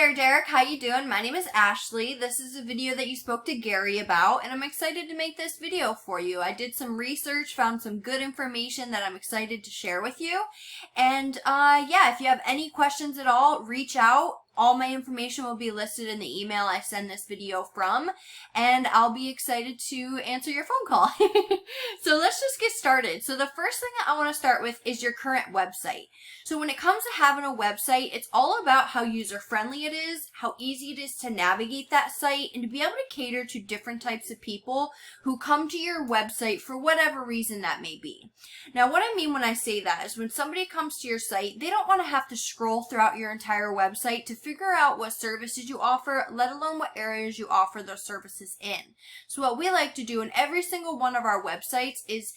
there, Derrick. How you doing? My name is Ashley. This is a video that you spoke to Gary about, and I'm excited to make this video for you. I did some research, found some good information that I'm excited to share with you. And yeah, if you have any questions at all, reach out. All my information will be listed in the email I send this video from, and I'll be excited to answer your phone call. So let's just get started. So the first thing that I want to start with is your current website. So when it comes to having a website, it's all about how user-friendly it is, how easy it is to navigate that site, and to be able to cater to different types of people who come to your website for whatever reason that may be. Now, what I mean when I say that is when somebody comes to your site, they don't want to have to scroll throughout your entire website to figure out what services you offer, let alone what areas you offer those services in. So what we like to do in every single one of our websites is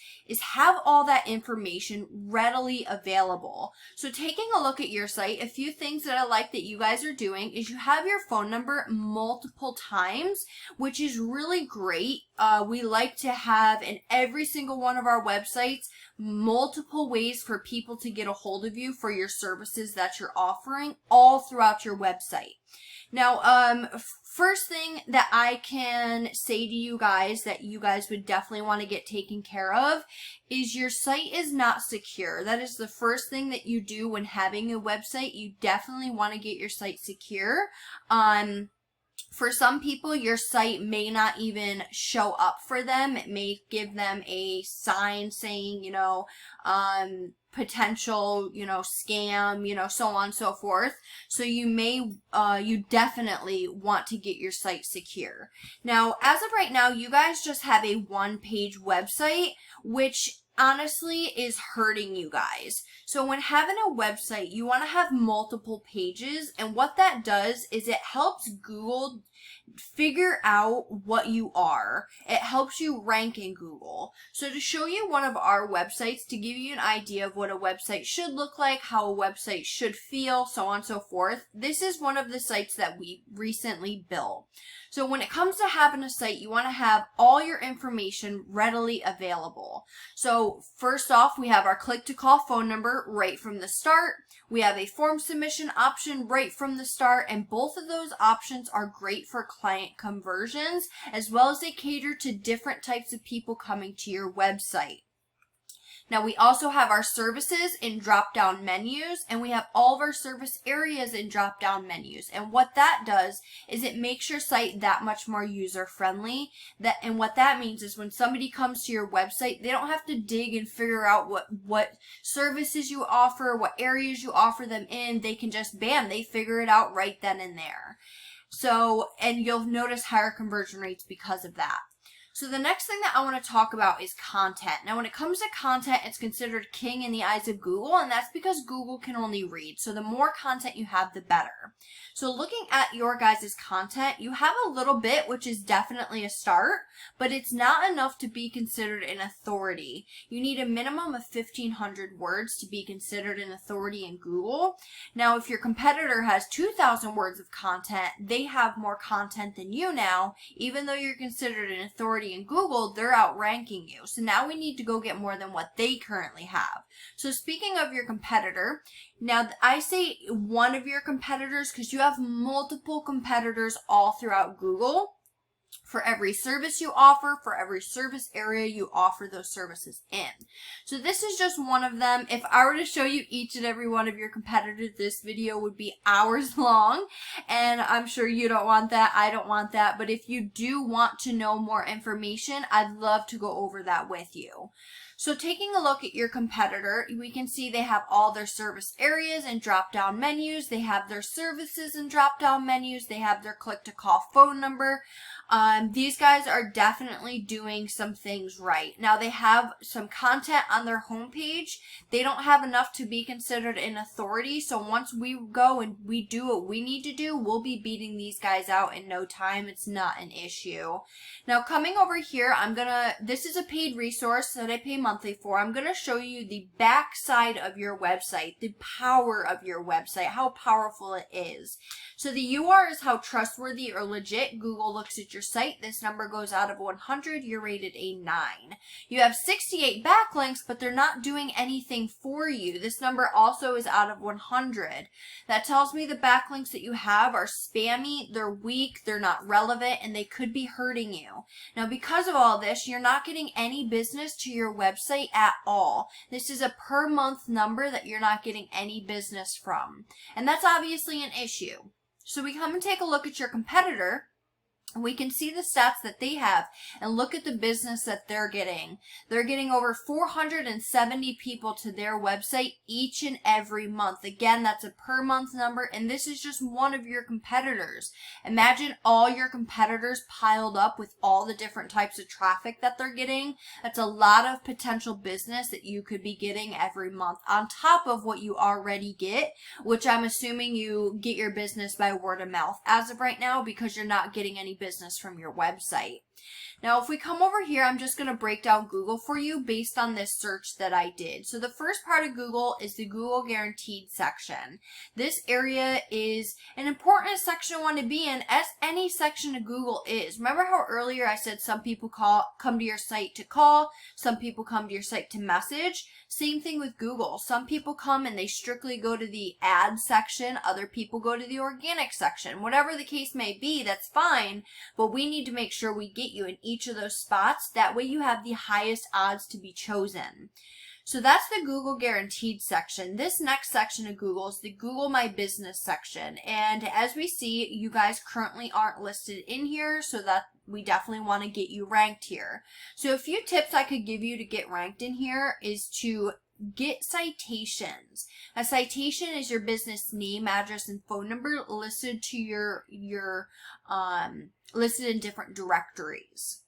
have all that information readily available. So taking a look at your site, a few things that I like that you guys are doing is you have your phone number multiple times, which is really great. We like to have in every single one of our websites multiple ways for people to get a hold of you for your services that you're offering all throughout your website. Now, first thing that I can say to you guys that you guys would definitely want to get taken care of is your site is not secure. That is the first thing that you do when having a website. You definitely want to get your site secure. For some people, your site may not even show up for them. It may give them a sign saying, potential, scam, so on and so forth. So you definitely want to get your site secure. Now, as of right now, you guys just have a one-page website, which honestly is hurting you guys. So when having a website, you want to have multiple pages, and what that does is it helps Google figure out what you are. It helps you rank in Google. So to show you one of our websites, to give you an idea of what a website should look like, how a website should feel, so on and so forth, this is one of the sites that we recently built. So when it comes to having a site, you want to have all your information readily available. So first off, we have our click-to-call phone number right from the start. We have a form submission option right from the start, and both of those options are great for client conversions, as well as they cater to different types of people coming to your website. Now, we also have our services in drop-down menus, and we have all of our service areas in drop-down menus. And what that does is it makes your site that much more user-friendly. And what that means is when somebody comes to your website, they don't have to dig and figure out what services you offer, what areas you offer them in. They can just, bam, they figure it out right then and there. So, and you'll notice higher conversion rates because of that. So the next thing that I want to talk about is content. Now, when it comes to content, it's considered king in the eyes of Google, and that's because Google can only read. So the more content you have, the better. So looking at your guys' content, you have a little bit, which is definitely a start, but it's not enough to be considered an authority. You need a minimum of 1,500 words to be considered an authority in Google. Now, if your competitor has 2,000 words of content, they have more content than you now. Even though you're considered an authority in Google, they're outranking you. So now we need to go get more than what they currently have. So speaking of your competitor, now I say one of your competitors because you have multiple competitors all throughout Google. For every service you offer, for every service area you offer those services in. So this is just one of them. If I were to show you each and every one of your competitors, this video would be hours long, and I'm sure you don't want that. I don't want that. But if you do want to know more information, I'd love to go over that with you. So taking a look at your competitor, we can see they have all their service areas and drop-down menus. They have their services and drop-down menus. They have their click-to-call phone number. These guys are definitely doing some things right. Now, they have some content on their homepage. They don't have enough to be considered an authority. So once we go and we do what we need to do, we'll be beating these guys out in no time. It's not an issue. Now, coming over here, this is a paid resource that I pay monthly for, I'm going to show you the back side of your website, the power of your website, how powerful it is. So the UR is how trustworthy or legit Google looks at your site. This number goes out of 100. You're rated a 9. You have 68 backlinks, but they're not doing anything for you. This number also is out of 100. That tells me the backlinks that you have are spammy, they're weak, they're not relevant, and they could be hurting you. Now, because of all this, you're not getting any business to your website at all. This is a per month number that you're not getting any business from. And that's obviously an issue. So we come and take a look at your competitor. We can see the stats that they have and look at the business that they're getting. They're getting over 470 people to their website each and every month. Again, that's a per month number, and this is just one of your competitors. Imagine all your competitors piled up with all the different types of traffic that they're getting. That's a lot of potential business that you could be getting every month on top of what you already get, which I'm assuming you get your business by word of mouth as of right now because you're not getting any business from your website. Now, if we come over here, I'm just going to break down Google for you based on this search that I did. So the first part of Google is the Google Guaranteed section. This area is an important section to want to be in, as any section of Google is. Remember how earlier I said some people come to your site to call, some people come to your site to message? Same thing with Google. Some people come and they strictly go to the ad section, other people go to the organic section. Whatever the case may be, that's fine, but we need to make sure we get you in each of those spots. That way you have the highest odds to be chosen. So that's the Google Guaranteed section. This next section of Google is the Google My Business section. And as we see, you guys currently aren't listed in here, so that we definitely want to get you ranked here. So a few tips I could give you to get ranked in here is to get citations. A citation is your business name, address, and phone number listed to your listed in different directories.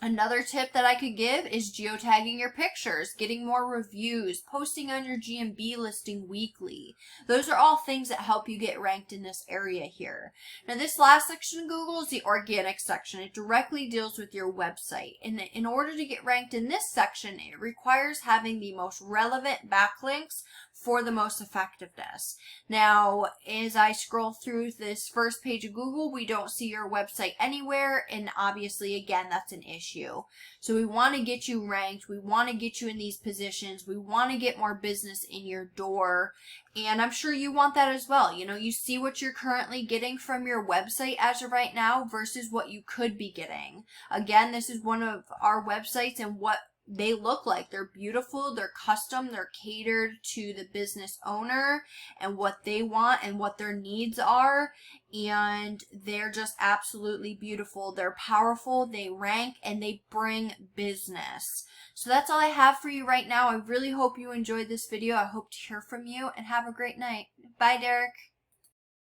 Another tip that I could give is geotagging your pictures, getting more reviews, posting on your GMB listing weekly. Those are all things that help you get ranked in this area here. Now, this last section of Google is the organic section. It directly deals with your website. And in order to get ranked in this section, it requires having the most relevant backlinks for the most effectiveness. Now, as I scroll through this first page of Google, we don't see your website anywhere, and obviously, again, that's an issue. So we want to get you ranked. We want to get you in these positions. We want to get more business in your door, and I'm sure you want that as well. You know, you see what you're currently getting from your website as of right now versus what you could be getting. Again, this is one of our websites and what they look like. They're beautiful, they're custom, they're catered to the business owner and what they want and what their needs are, and they're just absolutely beautiful. They're powerful, they rank, and they bring business. So that's all I have for you right now. I really hope you enjoyed this video. I hope to hear from you, and have a great night. Bye, Derrick.